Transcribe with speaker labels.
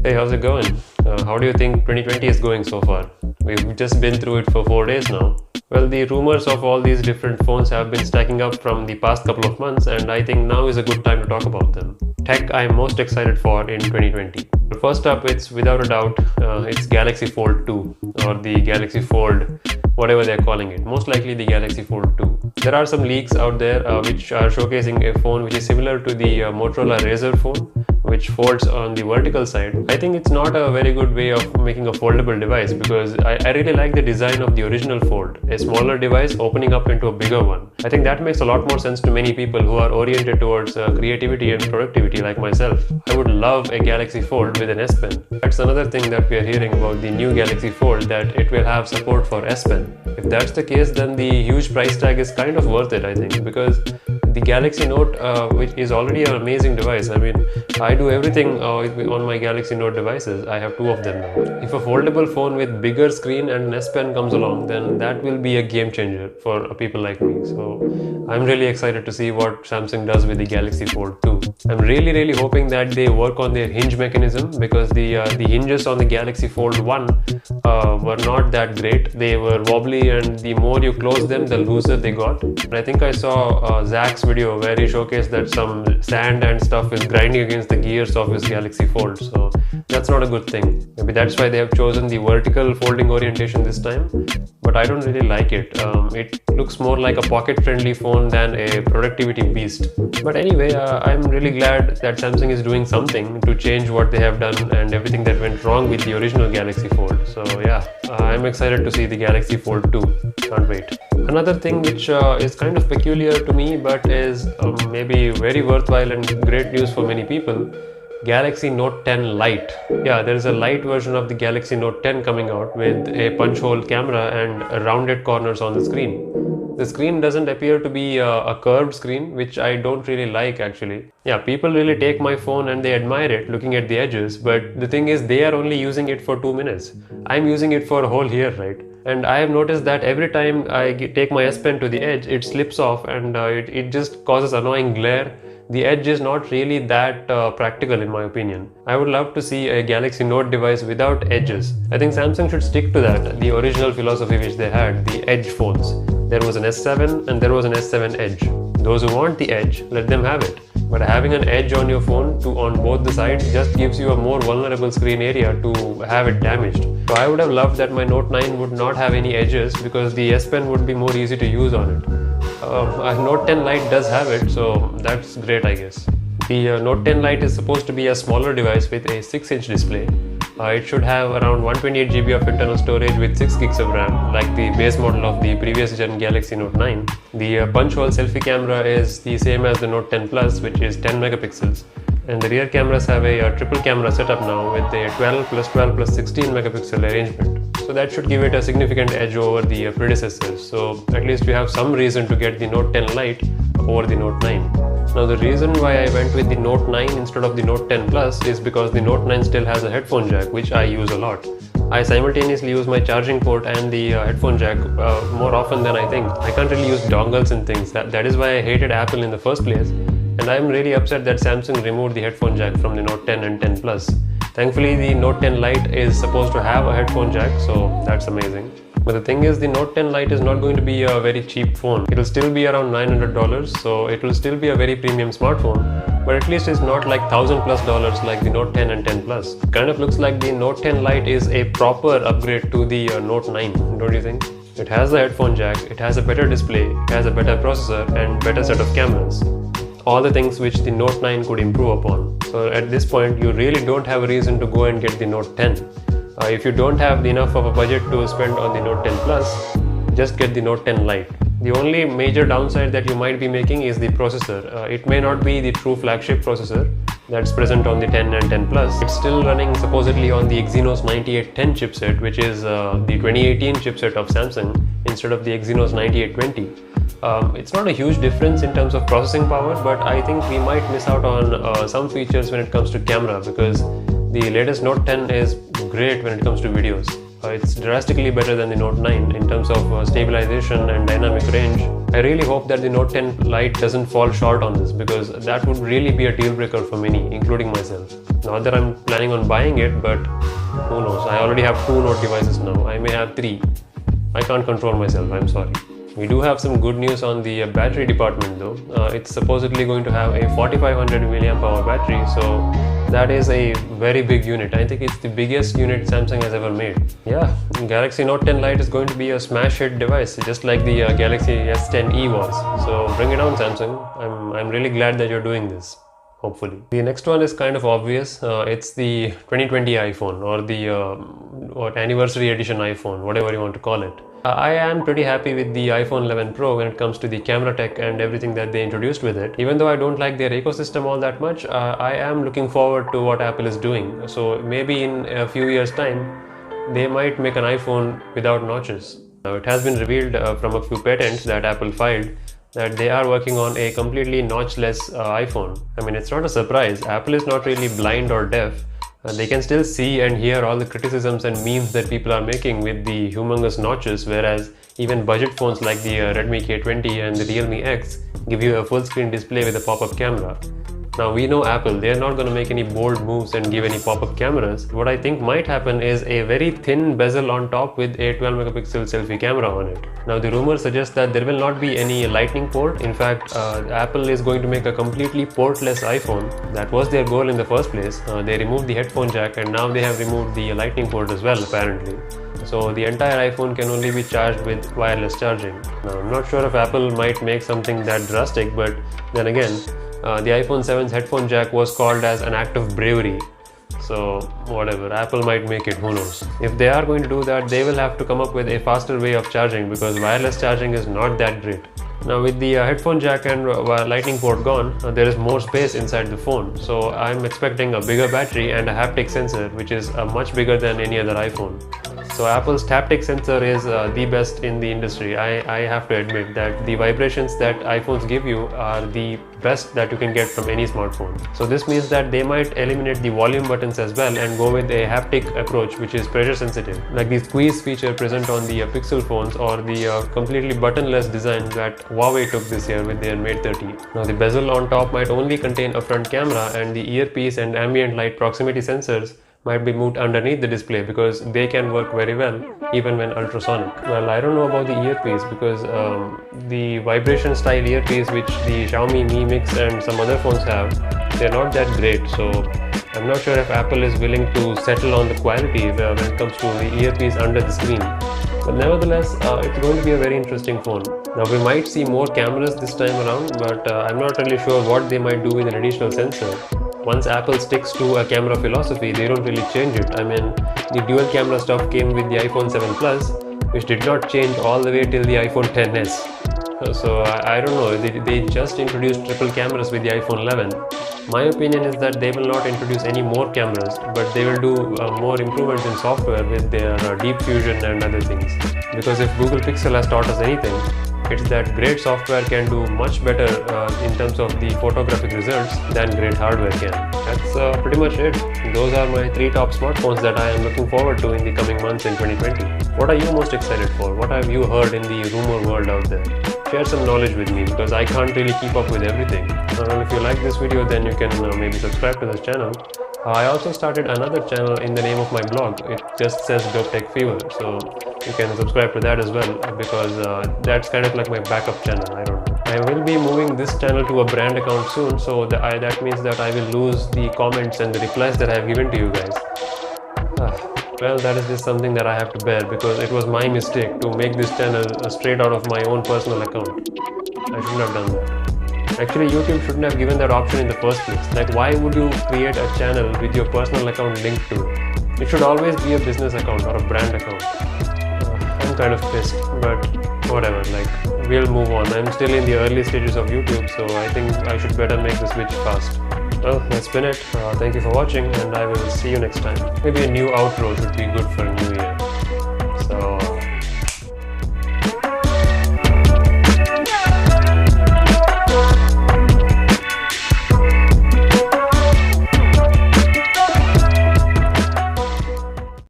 Speaker 1: Hey, how's it going? How do you think 2020 is going so far? We've just been through it for 4 days now. Well, the rumors of all these different phones have been stacking up from the past couple of months, and I think now is a good time to talk about them. Tech I'm most excited for in 2020. First up, it's without a doubt, it's Galaxy Fold 2 or the Galaxy Fold, whatever they're calling it. Most likely the Galaxy Fold 2. There are some leaks out there which are showcasing a phone which is similar to the Motorola Razr phone, which folds on the vertical side. I think it's not a very good way of making a foldable device because I really like the design of the original Fold, a smaller device opening up into a bigger one. I think that makes a lot more sense to many people who are oriented towards creativity and productivity like myself. I would love a Galaxy Fold with an S Pen. That's another thing that we are hearing about the new Galaxy Fold, that it will have support for S Pen. If that's the case, then the huge price tag is kind of worth it, I think, because the Galaxy Note, which is already an amazing device. I mean, I do everything on my Galaxy Note devices. I have 2 of them now. If a foldable phone with bigger screen and an S Pen comes along, then that will be a game changer for people like me. So I'm really excited to see what Samsung does with the Galaxy Fold 2. I'm really hoping that they work on their hinge mechanism, because the hinges on the Galaxy Fold 1 were not that great. They were wobbly, and the more you close them, the looser they got. And I think I saw Zach's video where he showcased that some sand and stuff is grinding against the gears of his Galaxy Fold. So that's not a good thing. Maybe that's why they have chosen the vertical folding orientation this time, but I don't really like it. It looks more like a pocket-friendly phone than a productivity beast. But anyway, I'm really glad that Samsung is doing something to change what they have done and everything that went wrong with the original Galaxy Fold. So yeah, I'm excited to see the Galaxy Fold 2. Can't wait. Another thing which is kind of peculiar to me but is maybe very worthwhile and great news for many people, Galaxy Note 10 Lite. Yeah, there is a light version of the Galaxy Note 10 coming out with a punch hole camera and rounded corners on the screen. The screen doesn't appear to be a curved screen, which I don't really like actually. Yeah, people really take my phone and they admire it looking at the edges, but the thing is they are only using it for 2 minutes. I'm using it for a whole year, right? And I have noticed that every time I take my S Pen to the edge, it slips off and it just causes annoying glare. The edge is not really that practical in my opinion. I would love to see a Galaxy Note device without edges. I think Samsung should stick to that, the original philosophy which they had, the edge phones. There was an S7 and there was an S7 Edge. Those who want the edge, let them have it. But having an edge on your phone on both the sides just gives you a more vulnerable screen area to have it damaged. So I would have loved that my Note 9 would not have any edges, because the S Pen would be more easy to use on it. Note 10 Lite does have it, so that's great, I guess. The Note 10 Lite is supposed to be a smaller device with a 6-inch display. It should have around 128 GB of internal storage with 6 gigs of RAM, like the base model of the previous gen Galaxy Note 9. The punch hole selfie camera is the same as the Note 10 Plus, which is 10 megapixels. And the rear cameras have a triple camera setup now with a 12 plus 12 plus 16 megapixel arrangement. So that should give it a significant edge over the predecessors. So at least you have some reason to get the Note 10 Lite over the Note 9. Now the reason why I went with the Note 9 instead of the Note 10 Plus is because the Note 9 still has a headphone jack, which I use a lot. I simultaneously use my charging port and the headphone jack more often than I think. I can't really use dongles and things. That is why I hated Apple in the first place. And I'm really upset that Samsung removed the headphone jack from the Note 10 and 10 Plus. Thankfully, the Note 10 Lite is supposed to have a headphone jack, so that's amazing. But the thing is, the Note 10 Lite is not going to be a very cheap phone. It will still be around $900, so it will still be a very premium smartphone. But at least it's not like $1,000+ like the Note 10 and 10 Plus. It kind of looks like the Note 10 Lite is a proper upgrade to the Note 9, don't you think? It has the headphone jack, it has a better display, it has a better processor and better set of cameras. All the things which the Note 9 could improve upon. So at this point, you really don't have a reason to go and get the Note 10. If you don't have enough of a budget to spend on the Note 10 Plus, just get the Note 10 Lite. The only major downside that you might be making is the processor. It may not be the true flagship processor that's present on the 10 and 10 Plus. It's still running supposedly on the Exynos 9810 chipset, which is the 2018 chipset of Samsung instead of the Exynos 9820. It's not a huge difference in terms of processing power, but I think we might miss out on some features when it comes to camera, because the latest Note 10 is great when it comes to videos. It's drastically better than the Note 9 in terms of stabilization and dynamic range. I really hope that the Note 10 Lite doesn't fall short on this, because that would really be a deal breaker for many, including myself. Not that I'm planning on buying it, but who knows. I already have 2 Note devices now. I may have 3. I can't control myself, I'm sorry. We do have some good news on the battery department though. It's supposedly going to have a 4500 mAh battery, so that is a very big unit. I think it's the biggest unit Samsung has ever made. Yeah, Galaxy Note 10 Lite is going to be a smash hit device, just like the Galaxy S10e was. So bring it on, Samsung. I'm really glad that you're doing this. Hopefully. The next one is kind of obvious. It's the 2020 iPhone, or the anniversary edition iPhone, whatever you want to call it. I am pretty happy with the iPhone 11 Pro when it comes to the camera tech and everything that they introduced with it. Even though I don't like their ecosystem all that much, I am looking forward to what Apple is doing. So maybe in a few years' time, they might make an iPhone without notches. Now, it has been revealed from a few patents that Apple filed that they are working on a completely notchless iPhone. I mean, it's not a surprise. Apple is not really blind or deaf. They can still see and hear all the criticisms and memes that people are making with the humongous notches, whereas even budget phones like the Redmi K20 and the Realme X give you a full screen display with a pop-up camera. Now, we know Apple, they are not going to make any bold moves and give any pop-up cameras. What I think might happen is a very thin bezel on top with a 12 megapixel selfie camera on it. Now, the rumors suggest that there will not be any lightning port. In fact, Apple is going to make a completely portless iPhone. That was their goal in the first place. They removed the headphone jack, and now they have removed the lightning port as well, apparently. So the entire iPhone can only be charged with wireless charging. Now, I'm not sure if Apple might make something that drastic, but then again, the iPhone 7's headphone jack was called as an act of bravery. So whatever, Apple might make it, who knows. If they are going to do that, they will have to come up with a faster way of charging, because wireless charging is not that great. Now, with the headphone jack and lightning port gone, there is more space inside the phone. So I'm expecting a bigger battery and a haptic sensor, which is much bigger than any other iPhone. So Apple's haptic sensor is the best in the industry. I have to admit that the vibrations that iPhones give you are the best that you can get from any smartphone. So this means that they might eliminate the volume buttons as well and go with a haptic approach, which is pressure sensitive, like the squeeze feature present on the Pixel phones, or the completely buttonless design that Huawei took this year with their Mate 30. Now, the bezel on top might only contain a front camera, and the earpiece and ambient light proximity sensors might be moved underneath the display, because they can work very well even when ultrasonic. Well, I don't know about the earpiece, because the vibration style earpiece which the Xiaomi Mi Mix and some other phones have, they're not that great. So I'm not sure if Apple is willing to settle on the quality when it comes to the earpiece under the screen. But nevertheless, it's going to be a very interesting phone. Now, we might see more cameras this time around, but I'm not really sure what they might do with an additional sensor. Once Apple sticks to a camera philosophy, they don't really change it. I mean, the dual camera stuff came with the iPhone 7 Plus, which did not change all the way till the iPhone XS. So I don't know, they just introduced triple cameras with the iPhone 11. My opinion is that they will not introduce any more cameras, but they will do more improvements in software with their deep fusion and other things. Because if Google Pixel has taught us anything, it's that great software can do much better in terms of the photographic results than great hardware can. That's pretty much it. Those are my 3 top smartphones that I am looking forward to in the coming months in 2020. What are you most excited for? What have you heard in the rumor world out there? Share some knowledge with me, because I can't really keep up with everything. If you like this video, then you can maybe subscribe to this channel. I also started another channel in the name of my blog. It just says Dope Tech Fever, so you can subscribe to that as well, because that's kind of like my backup channel. I don't know. I will be moving this channel to a brand account soon, so that means that I will lose the comments and the replies that I have given to you guys. Well, that is just something that I have to bear, because it was my mistake to make this channel straight out of my own personal account. I shouldn't have done that. Actually, YouTube shouldn't have given that option in the first place. Like, why would you create a channel with your personal account linked to it? It should always be a business account or a brand account. I'm kind of pissed, but whatever, like, we'll move on. I'm still in the early stages of YouTube, so I think I should better make the switch fast. Well, that's been it. Thank you for watching, and I will see you next time. Maybe a new outro should be good for a new year.